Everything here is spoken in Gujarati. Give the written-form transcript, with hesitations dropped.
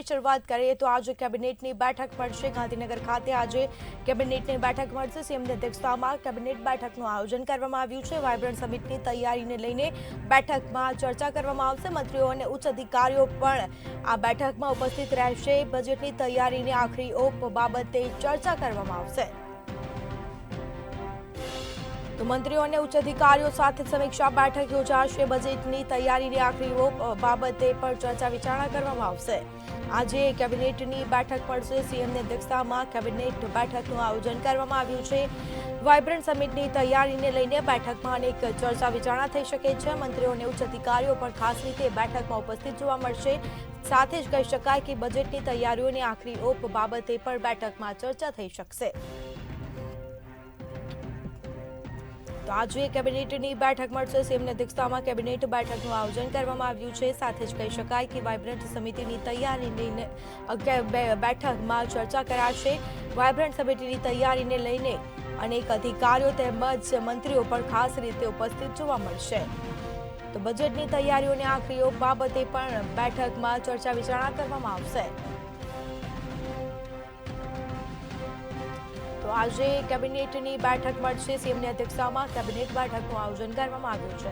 સમાચારોની શરૂઆત કરીએ તો આજે કેબિનેટની બેઠક મળશે। ગાંધીનગર ખાતે આજે કેબિનેટની બેઠક મળશે। સીએમની અધ્યક્ષતામાં કેબિનેટ બેઠકનું આયોજન કરવામાં આવ્યું છે। વાયબ્રન્ટ સમિટની તૈયારીને લઈને બેઠકમાં ચર્ચા કરવામાં આવશે। મંત્રીઓ અને ઉચ્ચ અધિકારીઓ પણ આ બેઠકમાં ઉપસ્થિત રહેશે। બજેટની તૈયારીની આખરી ઓપ બાબતે ચર્ચા કરવામાં આવશે। તો મંત્રીઓ અને ઉચ્ચ અધિકારીઓ સાથે સમીક્ષા બેઠક યોજાશે। બજેટની તૈયારીની આખરી ઓપ બાબતે પણ ચર્ચા વિચારણા કરવામાં આવશે। આજે કેબિનેટની બેઠક મળશે। સીએમની અધ્યક્ષતામાં કેબિનેટ બેઠકનું આયોજન કરવામાં આવ્યું છે। વાયબ્રન્ટ સમિટની તૈયારીને લઈને બેઠકમાં અનેક ચર્ચા વિચારણા થઈ શકે છે। મંત્રીઓ અને ઉચ્ચ અધિકારીઓ પણ ખાસ રીતે બેઠકમાં ઉપસ્થિત જોવા મળશે। સાથે જ કહી શકાય કે બજેટની તૈયારીઓની આખરી ઓપ બાબતે પણ બેઠકમાં ચર્ચા થઈ શકશે। તો આજે કેબિનેટની બેઠક મળશે। સીએમની અધ્યક્ષતામાં કેબિનેટ બેઠકનું આયોજન કરવામાં આવ્યું છે। સાથે જ કહી શકાય કે વાયબ્રન્ટ સમિતિની તૈયારીને લઈને બેઠકમાં ચર્ચા કરાશે। વાયબ્રન્ટ સમિતિની તૈયારીને લઈને અનેક અધિકારીઓ તેમજ મંત્રીઓ પણ ખાસ રીતે ઉપસ્થિત જોવા મળશે। તો બજેટની તૈયારીઓની આખરી ઓપ બાબતે પણ બેઠકમાં ચર્ચા વિચારણા કરવામાં આવશે। તો આજે કેબિનેટની બેઠક મળશે। સીએમની અધ્યક્ષતામાં કેબિનેટ બેઠકનું આયોજન કરવામાં આવ્યું છે।